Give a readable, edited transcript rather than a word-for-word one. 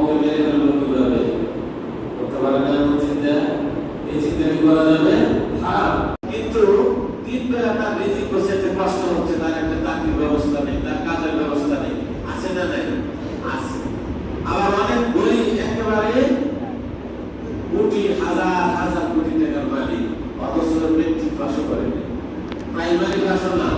বউকে মেরে ফেলবো কিভাবে, করতে পারে না এমন চিন্তা, এই চিন্তা কি করা যাবে? খারাপ। কিন্তু 3 বেলা তার রিজিক বসাইতে কষ্ট হচ্ছে, তার একটা চাকরির ব্যবস্থা নেই, তার কাজের ব্যবস্থা নেই, আছে না নাই? আছে। আবার অনেক গরিব একেবারে কোটি হাজার হাজার কোটি টাকার মালিক, অথচ মেট্রিক পাশও করেনি, প্রাইমারি পাশও না,